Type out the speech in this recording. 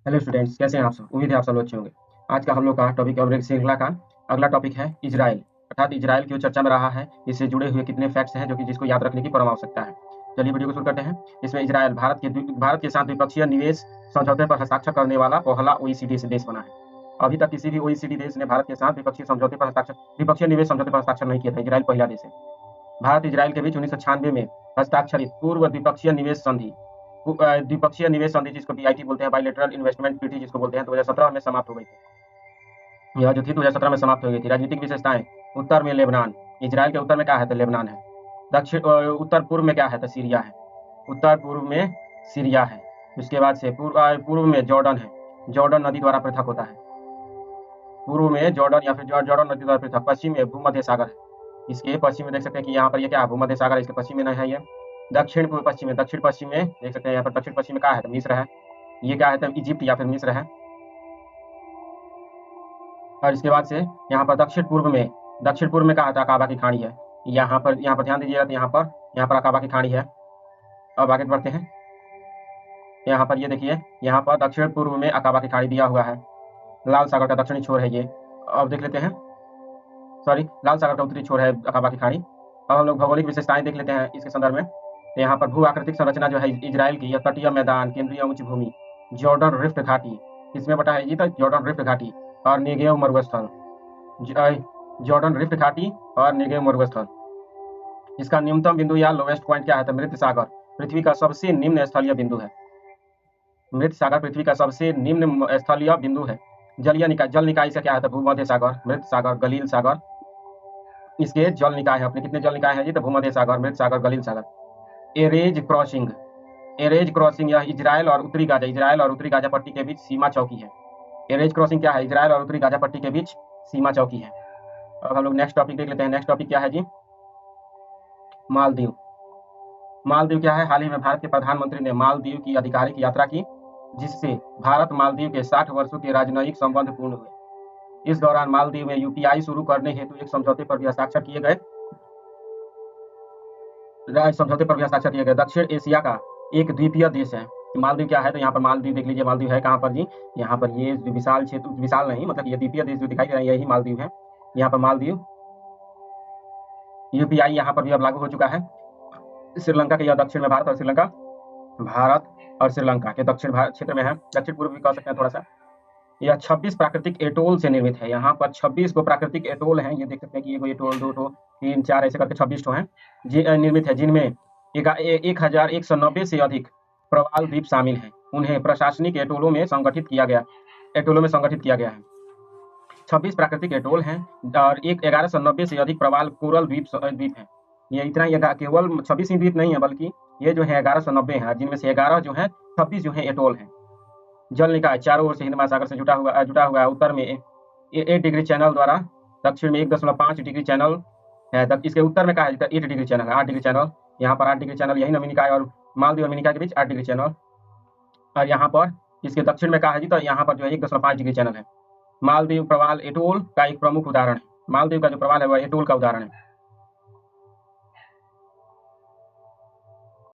Hello students, कैसे हैं आप सब। उम्मीद है आप सब लोग अच्छे होंगे। आज का हम लोग का टॉपिक और श्रृंखला का अगला टॉपिक है इजराइल। अर्थात इजराइल क्यों चर्चा में रहा है, इससे जुड़े हुए कितने फैक्ट्स हैं जो कि जिसको याद रखने की परम आवश्यकता है। चलिए वीडियो को शुरू करते हैं। इसमें इजराइल भारत के साथ द्विपक्षीय निवेश समझौते पर हस्ताक्षर करने वाला पहला ओईसीडी देश बना है। अभी तक किसी भी ओईसीडी देश ने भारत के साथ द्विपक्षीय निवेश समझौते पर हस्ताक्षर नहीं किया था। इजराइल पहला देश है। भारत इजराइल के बीच 1996 में हस्ताक्षरित पूर्व द्विपक्षीय निवेश संधि जिसको बीआईटी बोलते हैं, बायलैटरल इन्वेस्टमेंट ट्रीटी जिसको बोलते हैं, 2017 में समाप्त हो गई थी। यह जो थी 2017 में समाप्त हो गई थी। राजनीतिक विशेषताएं, उत्तर में लेबनान, इजराइल के उत्तर में क्या है तो लेबनान है। उत्तर पूर्व में क्या है तो सीरिया है। उत्तर पूर्व में सीरिया है। उसके बाद से पूर्व में जॉर्डन है। जॉर्डन नदी द्वारा पृथक होता है। पूर्व में जॉर्डन या फिर जॉर्डन नदी द्वारा पृथक। पश्चिम में भूमध्य सागर है। इसके पश्चिम में देख सकते हैं कि यहाँ पर ये क्या है, भूमध्य सागर। इसके पश्चिम में है ये। दक्षिण पश्चिम में देख सकते हैं यहाँ पर दक्षिण पश्चिम में क्या है तो मिस्र है। ये क्या है तो इजिप्ट या फिर मिस्र है। और इसके बाद से यहाँ पर दक्षिण पूर्व में कहा था अकाबा की खाड़ी है। यहाँ पर ध्यान दीजिएगा तो यहाँ पर अकाबा की खाड़ी है। अब आगे बढ़ते हैं। यहाँ पर ये देखिए, यहाँ पर दक्षिण पूर्व में अकाबा की खाड़ी दिया हुआ है। लाल सागर का दक्षिणी छोर है ये। अब देख लेते हैं, लाल सागर का उत्तरी छोर है अकाबा की खाड़ी। अब हम लोग भौगोलिक विशेषताएं देख लेते हैं इसके संदर्भ में। तो यहाँ पर भू आकृतिक संरचना जो है इजराइल की, यह तटीय मैदान, केंद्रीय उच्च भूमि, जॉर्डन रिफ्ट घाटी, इसमें बटा है जी तो जॉर्डन रिफ्ट घाटी और नेगेव मरुस्थल। जॉर्डन रिफ्ट घाटी और नेगेव मरुस्थल। इसका न्यूनतम बिंदु या लोवेस्ट पॉइंट क्या है तो मृत सागर पृथ्वी का सबसे निम्न स्थलीय बिंदु है। मृत सागर पृथ्वी का सबसे निम्न स्थलीय बिंदु है। जल निकाय से क्या है तो भूमध्य सागर, मृत सागर, गलील सागर। इसके जल निकाय है अपने कितने जल निकाय है जी तो भूमध्य सागर, मृत सागर, गलील सागर। एरेज क्रॉसिंग यह इजराइल और उत्तरी गाजा पट्टी के बीच सीमा चौकी है। एरेज क्रॉसिंग क्या है, इजराइल और उत्तरी गाजा पट्टी के बीच सीमा चौकी है। अब हम लोग नेक्स्ट टॉपिक देख लेते हैं। नेक्स्ट टॉपिक क्या है जी, मालदीव। मालदीव क्या है, हाल ही में भारत के प्रधानमंत्री ने मालदीव की आधिकारिक यात्रा की, जिससे भारत मालदीव के 60 वर्षों के राजनयिक संबंध पूर्ण हुए। इस दौरान मालदीव में यूपीआई शुरू करने हेतु एक समझौते पर भी हस्ताक्षर किए गए। दक्षिण एशिया का एक द्वीपीय देश है मालदीव। क्या है तो यहाँ पर मालदीव देख लीजिए। मालदीव है कहाँ पर जी, यहाँ पर ये विशाल क्षेत्र, विशाल नहीं मतलब ये द्वीपीय देश जो दिखाई दे रहा है यही मालदीव है। यहाँ पर मालदीव यूपीआई यहाँ पर भी अब लागू हो चुका है। श्रीलंका के यह दक्षिण में भारत और श्रीलंका के दक्षिण क्षेत्र में है, दक्षिण पूर्व भी कह सकते हैं थोड़ा सा। यह 26 प्राकृतिक एटोल से निर्मित है। यहाँ पर 26 को प्राकृतिक एटोल हैं। ये देख सकते हैं कि ये एटोल 2 3 4 ऐसे करके 26 ठो हैं निर्मित है, जिनमें 1190 से अधिक प्रवाल द्वीप शामिल हैं। उन्हें प्रशासनिक एटोलों में संगठित किया गया है। 26 प्राकृतिक एटोल हैं और 1190 से अधिक प्रवाल कोरल द्वीप हैं। ये इतना ही केवल 26 ही द्वीप नहीं है, बल्कि ये जो है 1190 है, जिनमें से 11 जो है 26 जो है एटोल हैं। जल निकाय चारों ओर से हिंद महासागर से जुटा हुआ है। उत्तर में 8 डिग्री चैनल द्वारा, दक्षिण में 1.5 डिग्री चैनल है। इसके उत्तर में कहा है 8 डिग्री चैनल, 8 डिग्री चैनल। यहाँ पर 8 डिग्री चैनल, यही नमिनिकाय और मालदीव और मिनिकाय के बीच 8 डिग्री चैनल। और यहाँ पर इसके दक्षिण में कहा है जी तो यहाँ पर जो है 1.5 डिग्री चैनल है। मालदीव प्रवाल एटोल का एक प्रमुख उदाहरण है। मालदीव का जो प्रवाल है वह एटोल का उदाहरण है।